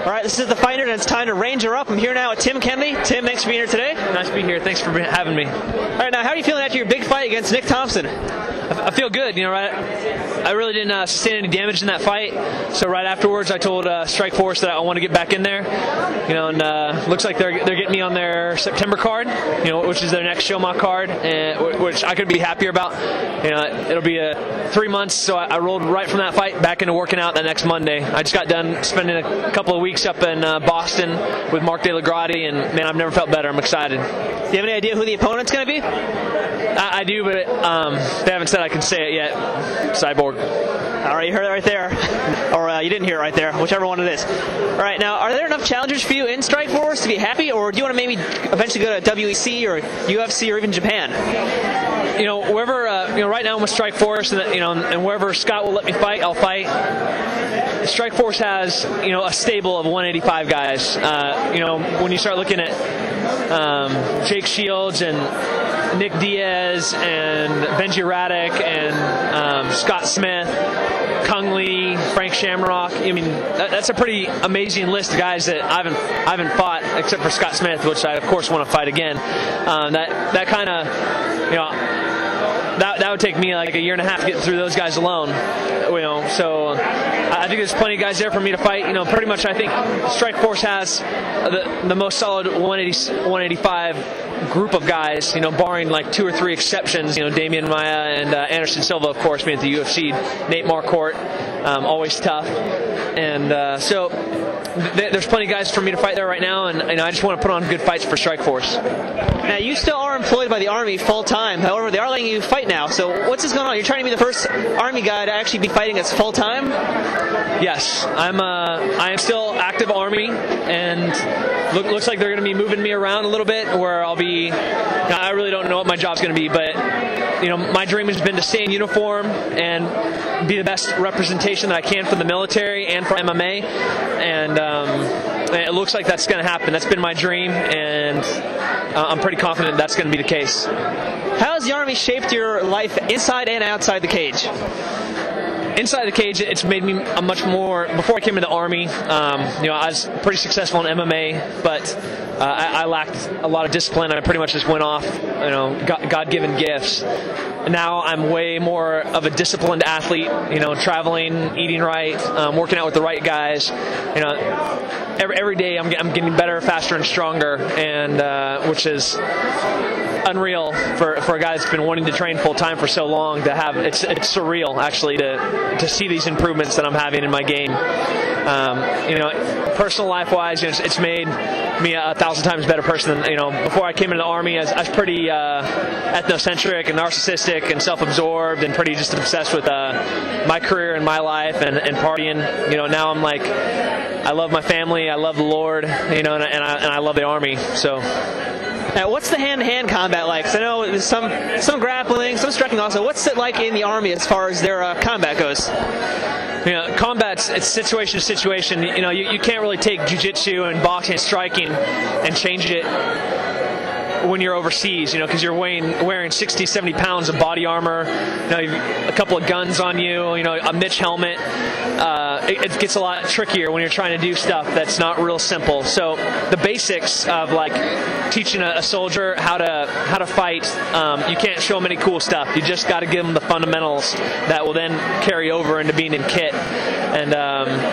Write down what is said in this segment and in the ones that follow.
All right, this is the fighter, and it's time to range her up. I'm here now with Tim Kennedy. Tim, thanks for being here today. Nice to be here. Thanks for having me. All right, now, how are you feeling after your big fight against Nick Thompson? I feel good. You know, right? I really didn't sustain any damage in that fight. So right afterwards, I told Strikeforce that I want to get back in there. You know, and looks like they're getting me on their September card. You know, which is their next Showma card, and which I could be happier about. You know, it'll be 3 months. So I rolled right from that fight back into working out that next Monday. I just got done spending a couple of weeks up in Boston with Mark De La Grati, and man, I've never felt better. I'm excited. Do you have any idea who the opponent's going to be? I do, but they haven't said I can say it yet. Cyborg. All right, you heard it right there. Or you didn't hear it right there, whichever one it is. All right, now, are there enough challengers for you in Strikeforce to be happy, or do you want to maybe eventually go to WEC or UFC or even Japan? You know, wherever, you know, right now I'm with Strikeforce, and you know, and wherever Scott will let me fight, I'll fight. Strikeforce has, you know, a stable of 185 guys. You know, when you start looking at Jake Shields and Nick Diaz and Benji Radek and Scott Smith, Kung Lee, Frank Shamrock. I mean, that's a pretty amazing list of guys that I haven't fought except for Scott Smith, which I of course want to fight again. That kind of, you know, that would take me like a year and a half to get through those guys alone. You know, so I think there's plenty of guys there for me to fight. You know, pretty much I think Strikeforce has the most solid 185 group of guys. You know, barring like 2 or 3 exceptions. You know, Damian Maia and Anderson Silva, of course, being at the UFC. Nate Marquardt, always tough, and so there's plenty of guys for me to fight there right now, and I just want to put on good fights for Strikeforce. Now, you still are employed by the Army full-time. However, they are letting you fight now. So what's going on? You're trying to be the first Army guy to actually be fighting as full-time? Yes, I am still active Army, and looks like they're going to be moving me around a little bit, where I'll be. I really don't know what my job's going to be, but you know, my dream has been to stay in uniform and be the best representation that I can for the military and for MMA, and it looks like that's going to happen. That's been my dream, and I'm pretty confident that's going to be the case. How has the Army shaped your life inside and outside the cage? Inside the cage, it's made me a much more. Before I came into the Army, you know, I was pretty successful in MMA, but I lacked a lot of discipline. I pretty much just went off, you know, God-given gifts. Now I'm way more of a disciplined athlete. You know, traveling, eating right, working out with the right guys. You know, every day I'm getting better, faster, and stronger, and which is unreal for a guy that's been wanting to train full time for so long to have. It's surreal actually to see these improvements that I'm having in my game. You know, personal life wise, you know, it's made me 1,000 times better person than, you know, before I came into the Army. I was pretty ethnocentric and narcissistic and self-absorbed and pretty just obsessed with my career and my life and partying. You know, now I'm like, I love my family, I love the Lord, you know, and I love the Army. So. Now, what's the hand-to-hand combat like? 'Cause I know there's some grappling, some striking also. What's it like in the Army as far as their combat goes? You know, combat's, it's situation to situation. You know, you can't really take jiu-jitsu and boxing and striking and change it when you're overseas, you know, because you're wearing 60, 70 pounds of body armor, you know, a couple of guns on you, you know, a Mitch helmet. It gets a lot trickier when you're trying to do stuff that's not real simple. So the basics of like teaching a soldier how to fight, you can't show them any cool stuff. You just got to give them the fundamentals that will then carry over into being in kit. And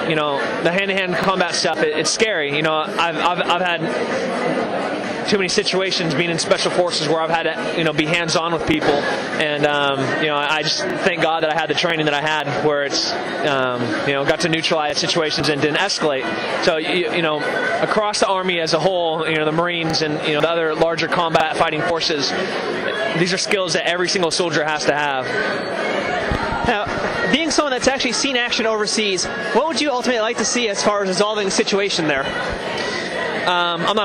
you know, the hand-to-hand combat stuff, it's scary. You know, I've had too many situations being in special forces where I've had to, you know, be hands-on with people, and you know, I just thank God that I had the training that I had, where it's you know, got to neutralize situations and didn't escalate. So you know, across the Army as a whole, you know, the Marines and, you know, the other larger combat fighting forces, these are skills that every single soldier has to have. Now, being someone that's actually seen action overseas, what would you ultimately like to see as far as resolving the situation there? I'm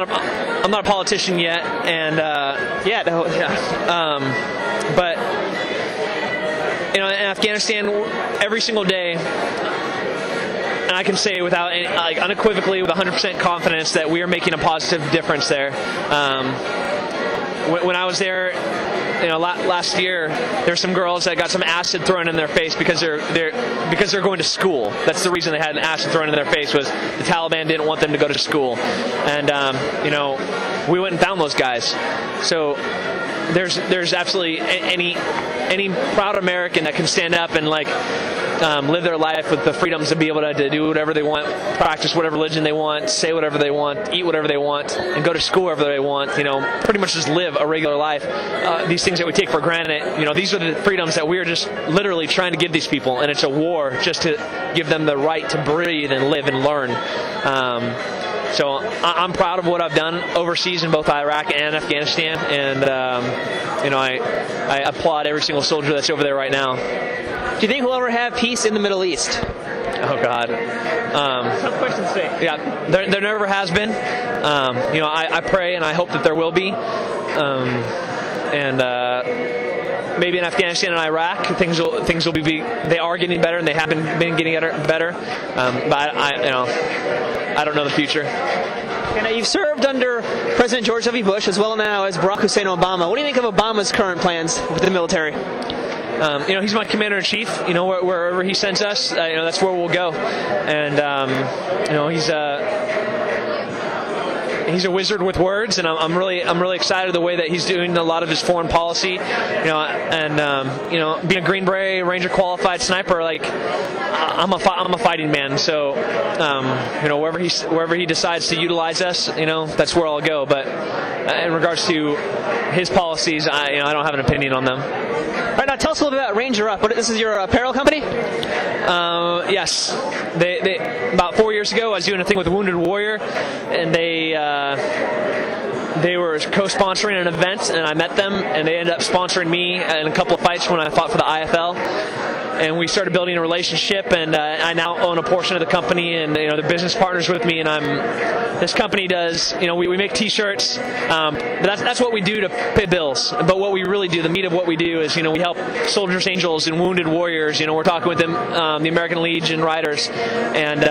not a politician yet, and but you know, in Afghanistan, every single day, and I can say without any, like, unequivocally, with 100% confidence, that we are making a positive difference there. When I was there, last year there's some girls that got some acid thrown in their face because they're going to school. That's the reason they had an acid thrown in their face, was the Taliban didn't want them to go to school. And we went and found those guys. So there's absolutely any proud American that can stand up and live their life with the freedoms to be able to do whatever they want, practice whatever religion they want, say whatever they want, eat whatever they want, and go to school wherever they want. Pretty much just live a regular life. These things that we take for granted, these are the freedoms that we're just literally trying to give these people, and it's a war just to give them the right to breathe and live and learn. So I'm proud of what I've done overseas in both Iraq and Afghanistan, and I applaud every single soldier that's over there right now. Do you think we'll ever have peace in the Middle East? Oh God. Tough question to say. Yeah, there never has been. I pray and I hope that there will be. Maybe in Afghanistan and Iraq, things will be. They are getting better, and they have been getting better. But I don't know the future. And now you've served under President George W. Bush as well now as Barack Hussein Obama. What do you think of Obama's current plans with the military? He's my commander-in-chief. Wherever he sends us, that's where we'll go. And he's a wizard with words, and I'm really excited the way that he's doing a lot of his foreign policy. Being a Green Beret Ranger qualified sniper, I'm a fighting man. So wherever he decides to utilize us, that's where I'll go. But in regards to his policies, I don't have an opinion on them. All right, now tell us a little bit about Ranger Up. This is your apparel company? Yes. They about 4 years ago, I was doing a thing with Wounded Warrior, and they were co-sponsoring an event, and I met them, and they ended up sponsoring me in a couple of fights when I fought for the IFL. And we started building a relationship, and I now own a portion of the company, and they're business partners with me. And this company does, we make T-shirts. That's what we do to pay bills. But what we really do, the meat of what we do, is we help soldiers, angels, and wounded warriors. We're talking with them, the American Legion riders, and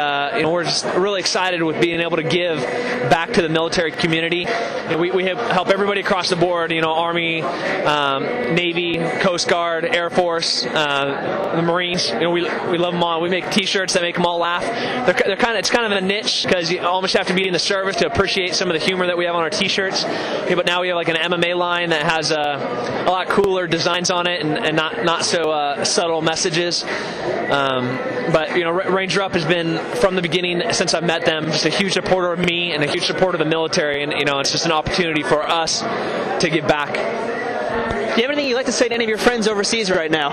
we're just really excited with being able to give back to the military community. We help everybody across the board. Army, Navy, Coast Guard, Air Force. The Marines, we love them all. We make T-shirts that make them all laugh. It's kind of a niche, because you almost have to be in the service to appreciate some of the humor that we have on our T-shirts. But now we have an MMA line that has a lot cooler designs on it, and not so subtle messages. But Ranger Up has been, from the beginning, since I've met them, just a huge supporter of me and a huge supporter of the military. And it's just an opportunity for us to give back. Do you have anything you'd like to say to any of your friends overseas right now?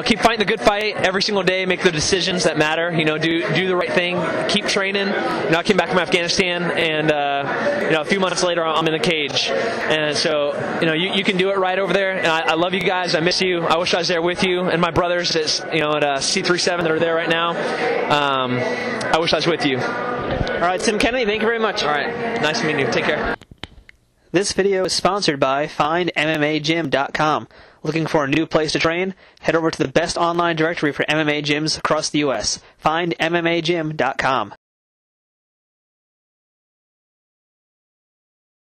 Keep fighting the good fight every single day. Make the decisions that matter. Do the right thing. Keep training. I came back from Afghanistan, and a few months later, I'm in the cage. And so, you can do it right over there. And I love you guys. I miss you. I wish I was there with you, and my brothers at C37 that are there right now. I wish I was with you. All right, Tim Kennedy, thank you very much. All right, nice meeting you. Take care. This video is sponsored by FindMMAGym.com. Looking for a new place to train? Head over to the best online directory for MMA gyms across the U.S. FindMMAGym.com.